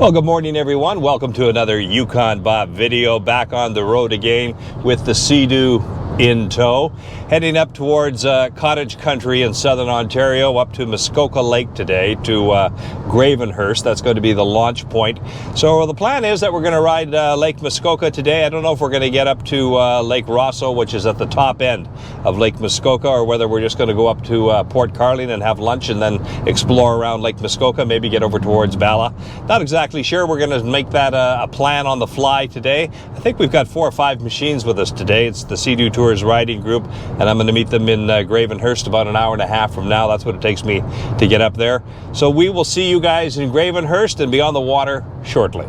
Well, good morning, everyone. Welcome to another Yukon Bob video. Back on the road again with the Sea-Doo in tow. Heading up towards cottage country in southern Ontario, up to Muskoka Lake today, to Gravenhurst. That's going to be the launch point. So the plan is that we're going to ride Lake Muskoka today. I don't know if we're going to get up to Lake Rosso, which is at the top end of Lake Muskoka, or whether we're just going to go up to Port Carling and have lunch and then explore around Lake Muskoka, maybe get over towards Bala. Not exactly sure. We're going to make that a plan on the fly today. I think we've got 4 or 5 machines with us today. It's the Sea-Doo Tours riding group, and I'm going to meet them in Gravenhurst about an hour and a half from now. That's what it takes me to get up there. So we will see you guys in Gravenhurst and be on the water shortly.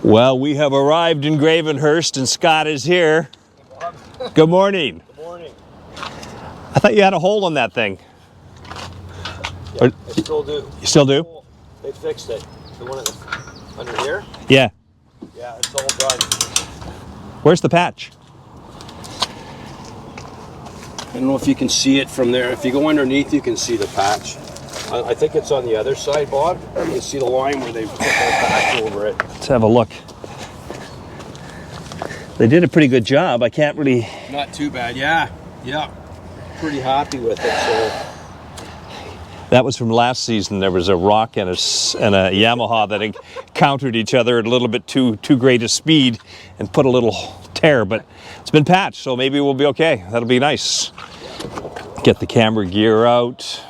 Well, we have arrived in Gravenhurst and Scott is here. Good morning. Good morning. I thought you had a hole in that thing. Yeah, I still do. You still do? They fixed it. The one under here? Yeah. Yeah, it's all done. Where's the patch? I don't know if you can see it from there. If you go underneath, you can see the patch. I think it's on the other side, Bob. You can see the line where they put that patch over it. Let's have a look. They did a pretty good job. I can't really... Not too bad, yeah. Yeah. Pretty happy with it, so... That was from last season. There was a rock and a Yamaha that encountered each other at a little bit too great a speed and put a little tear, but it's been patched, so maybe we'll be okay. That'll be nice. Get the camera gear out.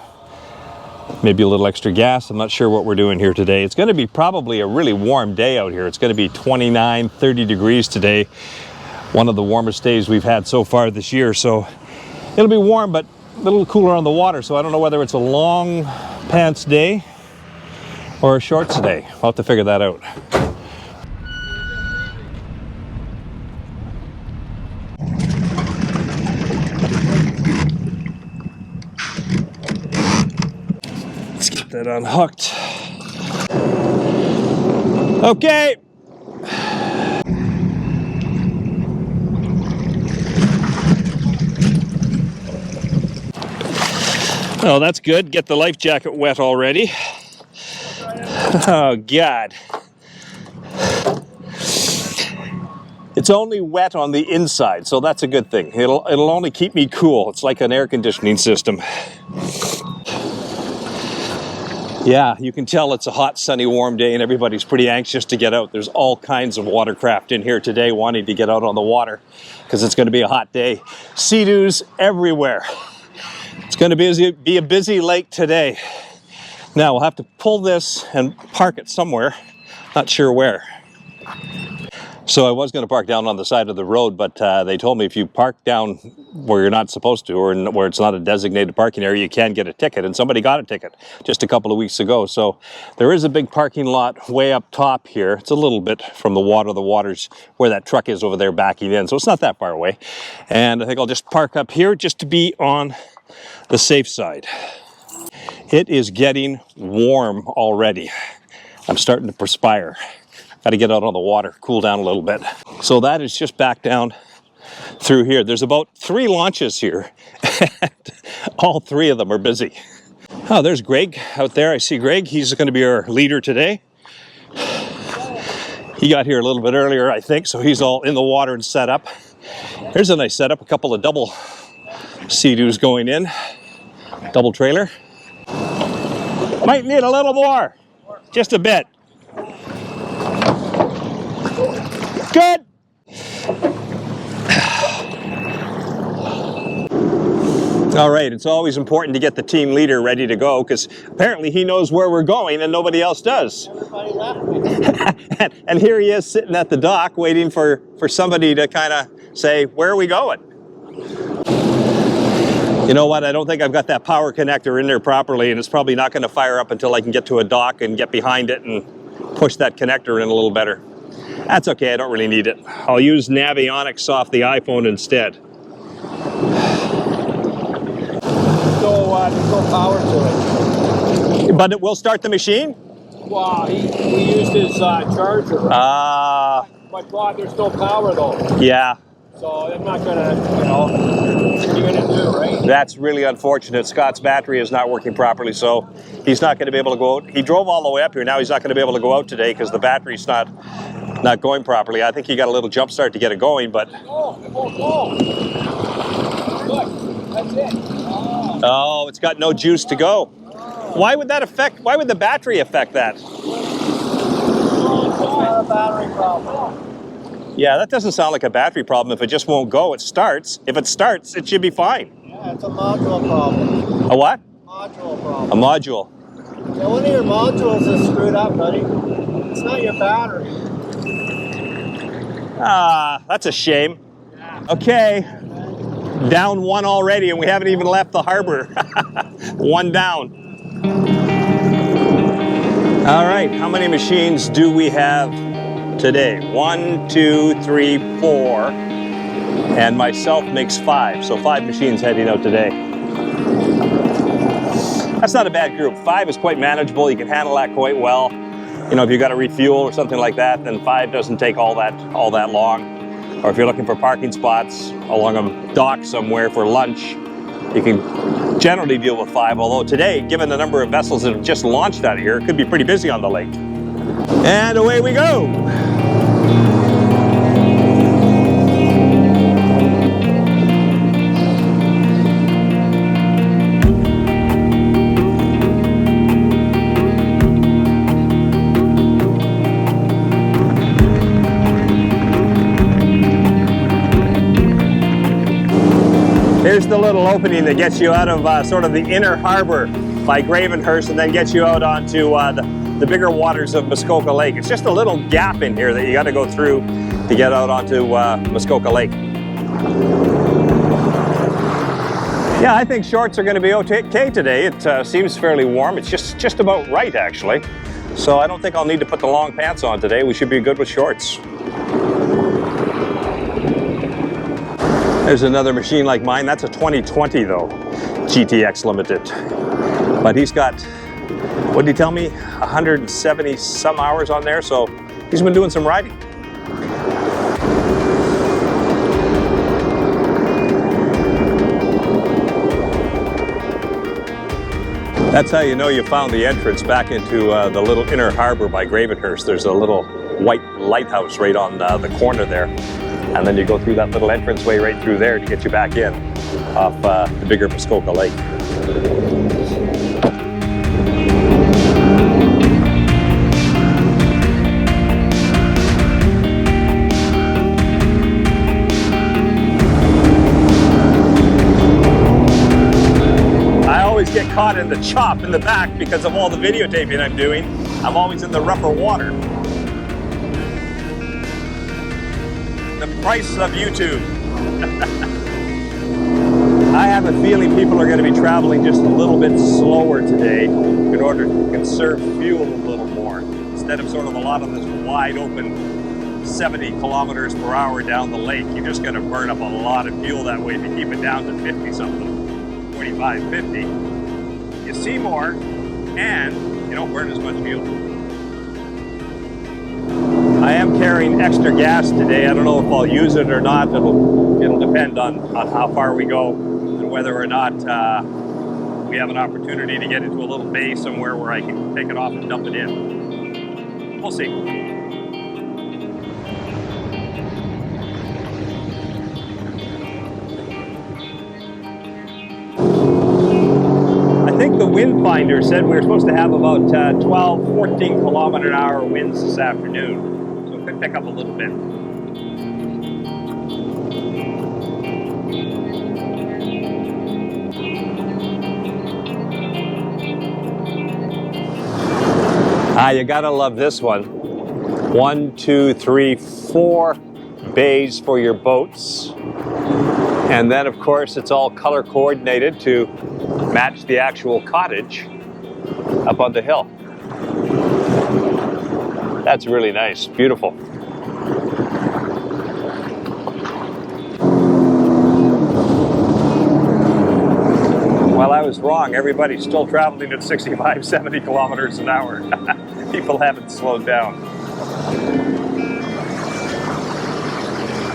Maybe a little extra gas. I'm not sure what we're doing here today. It's going to be probably a really warm day out here. It's going to be 29, 30 degrees today. One of the warmest days we've had so far this year, so it'll be warm, but a little cooler on the water, so I don't know whether it's a long pants day or a shorts day. I'll have to figure that out. Let's get that unhooked. Okay. Oh, that's good. Get the life jacket wet already. Oh, God. It's only wet on the inside, so that's a good thing. It'll only keep me cool. It's like an air conditioning system. Yeah, you can tell it's a hot, sunny, warm day and everybody's pretty anxious to get out. There's all kinds of watercraft in here today wanting to get out on the water because it's going to be a hot day. Sea-Doos everywhere. It's going to be a busy lake today. Now we'll have to pull this and park it somewhere. Not sure where. So I was going to park down on the side of the road, but they told me if you park down where you're not supposed to, or where it's not a designated parking area, you can get a ticket. And somebody got a ticket just a couple of weeks ago. So there is a big parking lot way up top here. It's a little bit from the water. The water's where that truck is over there backing in. So it's not that far away. And I think I'll just park up here just to be on the safe side. It is getting warm already. I'm starting to perspire. Got to get out on the water, cool down a little bit. So that is just back down through here. There's about 3 launches here. And all 3 of them are busy. Oh, there's Greg out there. I see Greg. He's going to be our leader today. He got here a little bit earlier, I think, so he's all in the water and set up. There's a nice setup. A couple of double Sea-Doos going in. Double trailer. Might need a little more. Just a bit. Good. All right, it's always important to get the team leader ready to go because apparently he knows where we're going and nobody else does. And here he is sitting at the dock waiting for somebody to kind of say, where are we going? You know what, I don't think I've got that power connector in there properly, and it's probably not going to fire up until I can get to a dock and get behind it and push that connector in a little better. That's okay, I don't really need it. I'll use Navionics off the iPhone instead. There's no power to it. But it will start the machine? Wow, he used his charger. Ah. But God, there's no power though. Yeah. So I'm not gonna, what are you gonna do, right? That's really unfortunate. Scott's battery is not working properly, so he's not going to be able to go out. He drove all the way up here. Now he's not going to be able to go out today because the battery's not going properly. I think he got a little jump start to get it going, but... Oh. Look, that's it. Oh, it's got no juice to go. Why would the battery affect that? It's not a battery problem. Yeah, that doesn't sound like a battery problem. If it just won't go, it starts. If it starts, it should be fine. Yeah, it's a module problem. A what? Module problem. A module. Yeah, one of your modules is screwed up, buddy. It's not your battery. Ah, that's a shame. Yeah. Okay, down one already, and we haven't even left the harbor. One down. All right, how many machines do we have today? 1, 2, 3, 4, and myself makes 5. So 5 machines heading out today. That's not a bad group. 5 is quite manageable. You can handle that quite well. You know, if you got to refuel or something like that, then 5 doesn't take all that long. Or if you're looking for parking spots along a dock somewhere for lunch, you can generally deal with 5. Although today, given the number of vessels that have just launched out of here, it could be pretty busy on the lake. And away we go. Here's the little opening that gets you out of sort of the inner harbor by Gravenhurst and then gets you out onto the bigger waters of Muskoka Lake. It's just a little gap in here that you got to go through to get out onto Muskoka Lake. Yeah, I think shorts are going to be okay today. It seems fairly warm. It's just about right, actually. So I don't think I'll need to put the long pants on today. We should be good with shorts. There's another machine like mine. That's a 2020 though, GTX Limited. But he's got, what did he tell me? 170 some hours on there, so he's been doing some riding. That's how you know you found the entrance back into the little inner harbor by Gravenhurst. There's a little white lighthouse right on the corner there. And then you go through that little entranceway right through there to get you back in off the bigger Muskoka Lake. I always get caught in the chop in the back because of all the videotaping I'm doing. I'm always in the rougher water. The price of YouTube. I have a feeling people are going to be traveling just a little bit slower today in order to conserve fuel a little more. Instead of sort of a lot of this wide open 70 kilometers per hour down the lake, you're just going to burn up a lot of fuel that way if you keep it down to 50 something, 45, 50. You see more and you don't burn as much fuel. I am carrying extra gas today. I don't know if I'll use it or not. It'll depend on how far we go and whether or not we have an opportunity to get into a little bay somewhere where I can take it off and dump it in. We'll see. I think the wind finder said we were supposed to have about 12, 14 kilometer an hour winds this afternoon. Could pick up a little bit. You gotta love this one. 1, 2, 3, 4 bays for your boats. And then of course it's all color coordinated to match the actual cottage up on the hill. That's really nice, beautiful. Well, I was wrong. Everybody's still traveling at 65, 70 kilometers an hour. People haven't slowed down.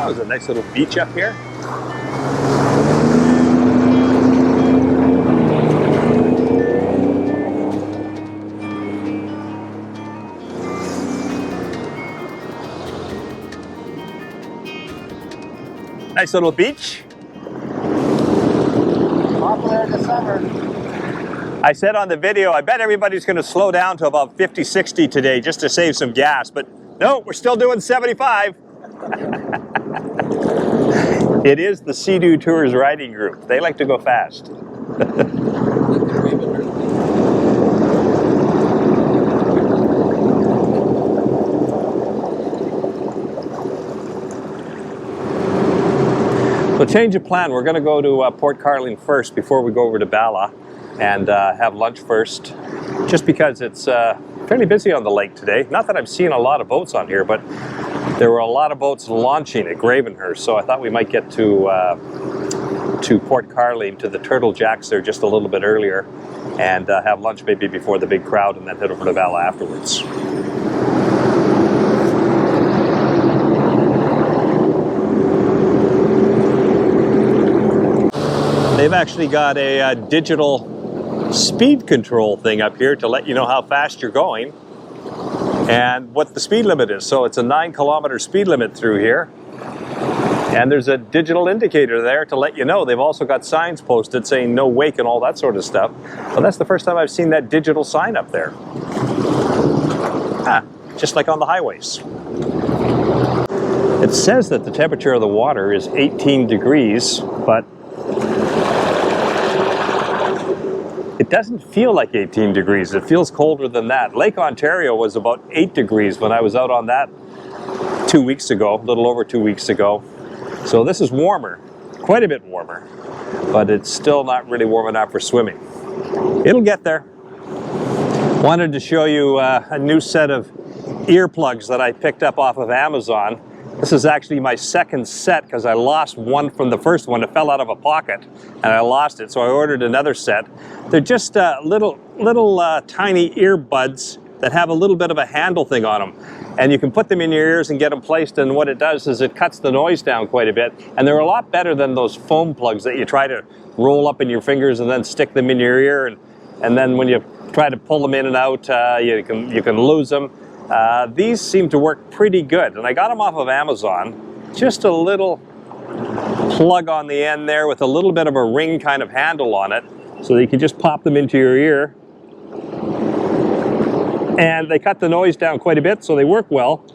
Oh, there's a nice little beach up here. Nice little beach. Popular in the summer. I said on the video, I bet everybody's going to slow down to about 50, 60 today just to save some gas, but no, we're still doing 75. It is the Sea-Doo Tours riding group. They like to go fast. So change of plan. We're going to go to Port Carling first before we go over to Bala and have lunch first, just because it's fairly busy on the lake today. Not that I've seen a lot of boats on here, but there were a lot of boats launching at Gravenhurst, so I thought we might get to Port Carling, to the Turtle Jacks there just a little bit earlier, and have lunch maybe before the big crowd, and then head over to Bala afterwards. They've actually got a digital speed control thing up here to let you know how fast you're going and what the speed limit is. So it's a 9-kilometer speed limit through here. And there's a digital indicator there to let you know. They've also got signs posted saying no wake and all that sort of stuff. But that's the first time I've seen that digital sign up there. Just like on the highways. It says that the temperature of the water is 18 degrees, but it doesn't feel like 18 degrees. It feels colder than that. Lake Ontario was about 8 degrees when I was out on that 2 weeks ago, a little over 2 weeks ago. So this is warmer, quite a bit warmer, but it's still not really warm enough for swimming. It'll get there. Wanted to show you a new set of earplugs that I picked up off of Amazon. This is actually my second set because I lost one from the first one. It fell out of a pocket and I lost it, so I ordered another set. They're just little tiny earbuds that have a little bit of a handle thing on them. And you can put them in your ears and get them placed, and what it does is it cuts the noise down quite a bit. And they're a lot better than those foam plugs that you try to roll up in your fingers and then stick them in your ear. And then when you try to pull them in and out, you can lose them. These seem to work pretty good, and I got them off of Amazon. Just a little plug on the end there with a little bit of a ring kind of handle on it, so that you can just pop them into your ear. And they cut the noise down quite a bit, so they work well.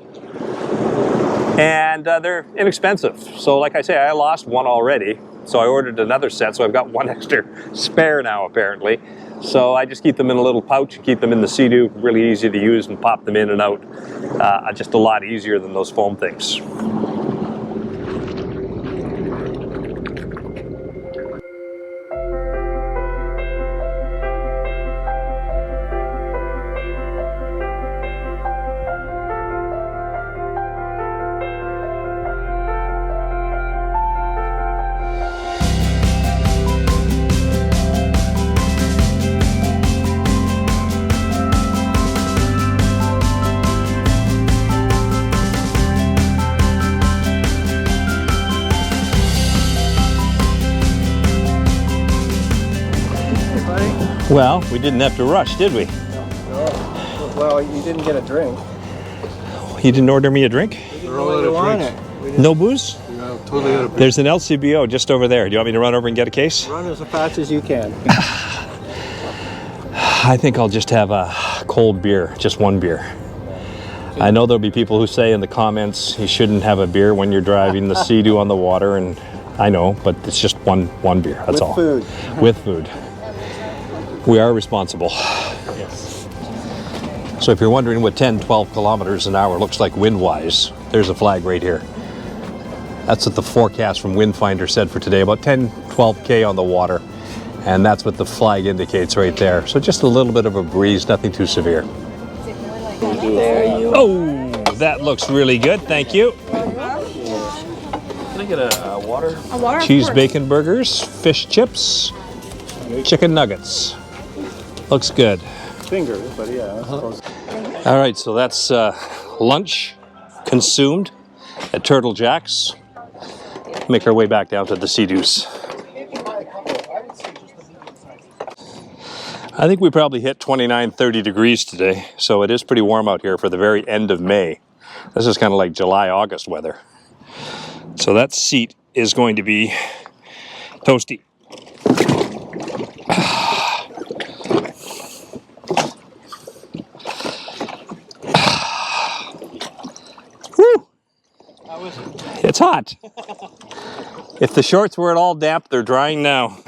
And they're inexpensive. So like I say, I lost one already, so I ordered another set, so I've got one extra spare now apparently. So I just keep them in a little pouch, keep them in the Sea-Doo, really easy to use, and pop them in and out. Just a lot easier than those foam things. Well, we didn't have to rush, did we? No. Well, you didn't get a drink. You didn't order me a drink? We're all out of drinks. No booze? No, totally out of There's an LCBO just over there. Do you want me to run over and get a case? Run as fast as you can. I think I'll just have a cold beer, just one beer. I know there'll be people who say in the comments you shouldn't have a beer when you're driving the Sea-Doo on the water, and I know, but it's just one beer, that's all. With food. With food. We are responsible. Yes. So if you're wondering what 10, 12 kilometers an hour looks like wind-wise, there's a flag right here. That's what the forecast from Windfinder said for today, about 10, 12K on the water. And that's what the flag indicates right there. So just a little bit of a breeze, nothing too severe. There you Oh, that looks really good, thank you. Can I get a water? A water? Cheese bacon burgers, fish chips, chicken nuggets. Looks good. Fingers, but yeah. I suppose. All right, so that's lunch consumed at Turtle Jack's. Make our way back down to the Sea-Doos. I think we probably hit 29, 30 degrees today, so it is pretty warm out here for the very end of May. This is kind of like July, August weather. So that seat is going to be toasty. Woo! It's hot. If the shorts were at all damp, they're drying now.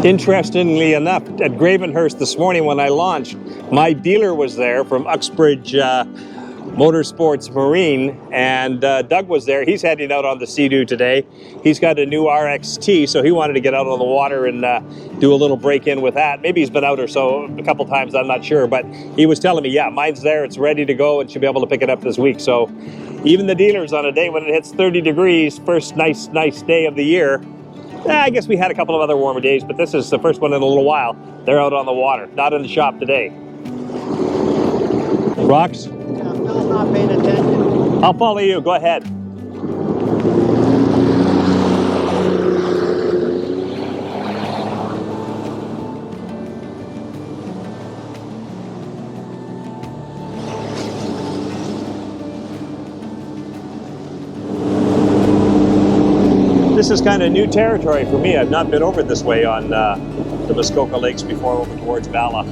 Interestingly enough, at Gravenhurst this morning when I launched, my dealer was there from Uxbridge Motorsports Marine, and Doug was there. He's heading out on the Sea-Doo today. He's got a new RXT, so he wanted to get out on the water and do a little break-in with that. Maybe he's been out or so a couple times, I'm not sure, but he was telling me, yeah, mine's there, it's ready to go, and should be able to pick it up this week. So even the dealers on a day when it hits 30 degrees, first nice day of the year, I guess we had a couple of other warmer days, but this is the first one in a little while. They're out on the water, not in the shop today. Rocks? Yeah, Phil's not paying attention. I'll follow you, go ahead. This is kind of new territory for me. I've not been over this way on the Muskoka Lakes before, over towards Bala.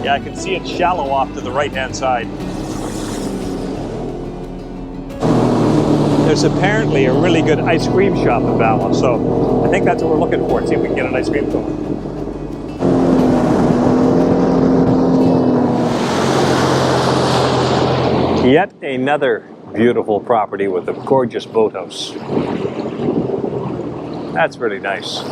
Yeah, I can see it shallow off to the right-hand side. There's apparently a really good ice cream shop in Bala, so I think that's what we're looking for. See if we can get an ice cream cone. Yet another beautiful property with a gorgeous boathouse. That's really nice. I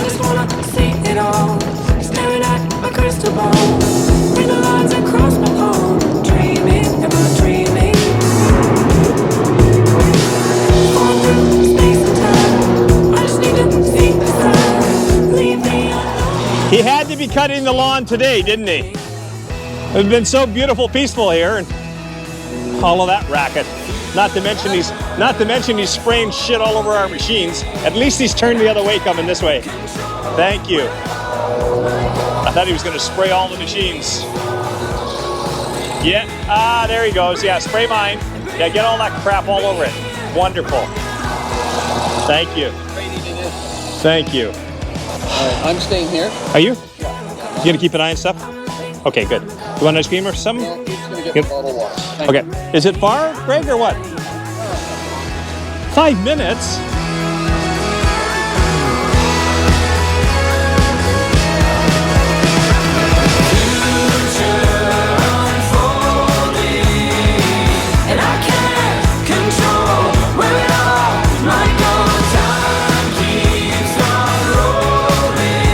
just wanna see it all, staring at my crystal ball, read the lines across my palm, dreaming, am I dreaming? Falling through space and time, I just need to see the sun, leave me alone. He had to be cutting the lawn today, didn't he? It's been so beautiful, peaceful here, and all of that racket. Not to mention he's spraying shit all over our machines. At least he's turned the other way coming this way. Thank you. I thought he was going to spray all the machines. Yeah, there he goes. Yeah, spray mine. Yeah, get all that crap all over it. Wonderful. Thank you. Thank you. I'm staying here. Are you? You gonna keep an eye on stuff? Okay, good. You want ice cream or something? Yeah, he's gonna get Good. a bottle of water. Thank Okay. Is it far, Greg, or what? 5 minutes? And I can't control where it all might go. Time keeps on rolling.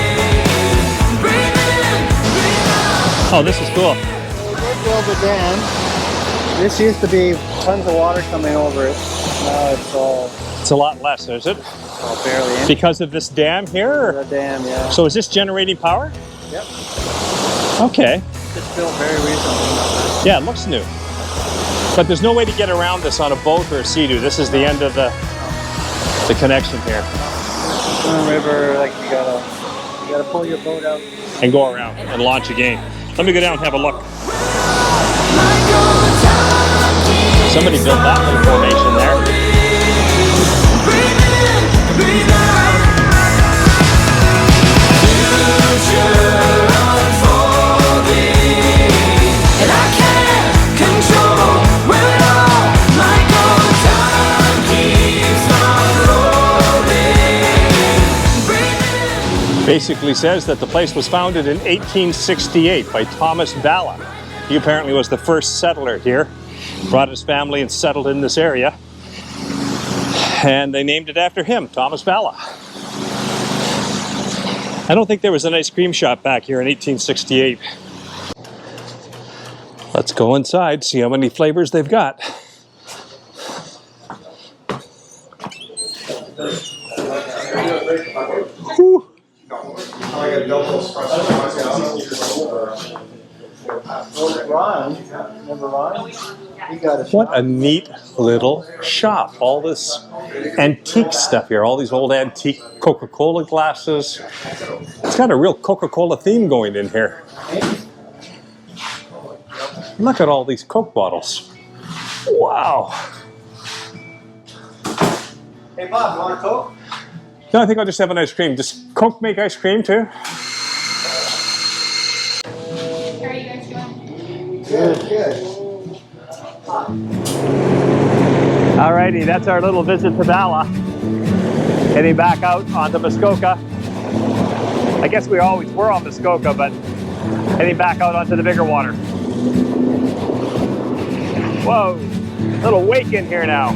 Breathe in, breathe out. Oh, this is cool. They did build a dam. This used to be tons of water coming over it. Now It's a lot less, is it? all barely in. Because of this dam here? The dam, yeah. So is this generating power? Yep. Okay. Just built very recently. Yeah, it looks new. But there's no way to get around this on a boat or a Sea-Doo. This is the end of the connection here. River, like you gotta pull your boat out. And go around and launch again. Let me go down and have a look. Somebody built that little formation there. breathe out. Future unfolding, and I can't control where it all might go. Time keeps on rolling. Breathe in. Basically says that the place was founded in 1868 by Thomas Bala. He apparently was the first settler here, brought his family and settled in this area, and they named it after him, Thomas Bala. I don't think there was an ice cream shop back here in 1868. Let's go inside, see how many flavors they've got. Whew. Ron, remember Ron? He got a What a neat little shop. All this antique stuff here, all these old antique Coca-Cola glasses. It's got a real Coca-Cola theme going in here. Look at all these Coke bottles. Wow. Hey Bob, you want a Coke? No, I think I'll just have an ice cream. Does Coke make ice cream too? Good. Alrighty, that's our little visit to Bala. Heading back out onto Muskoka. I guess we always were on Muskoka, but heading back out onto the bigger water. Whoa, little wake in here now.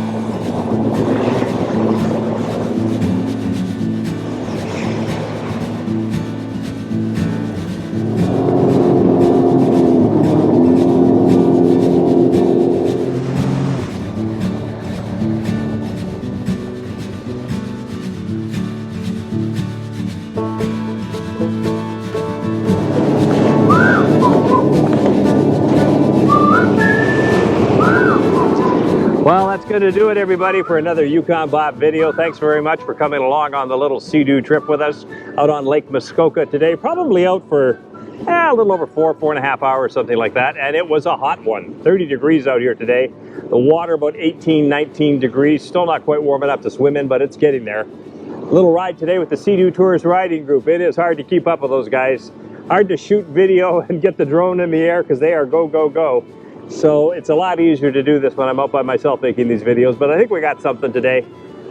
Well, that's going to do it, everybody, for another Yukon Bob video. Thanks very much for coming along on the little Sea-Doo trip with us out on Lake Muskoka today. Probably out for a little over 4.5 hours, something like that. And it was a hot one. 30 degrees out here today. The water about 18, 19 degrees. Still not quite warm enough to swim in, but it's getting there. A little ride today with the Sea-Doo Tours riding group. It is hard to keep up with those guys. Hard to shoot video and get the drone in the air because they are go, go, go. So it's a lot easier to do this when I'm out by myself making these videos, but I think we got something today.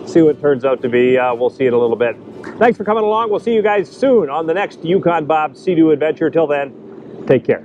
See what it turns out to be. We'll see in a little bit. Thanks for coming along. We'll see you guys soon on the next Yukon Bob Sea-Doo adventure. Till then, take care.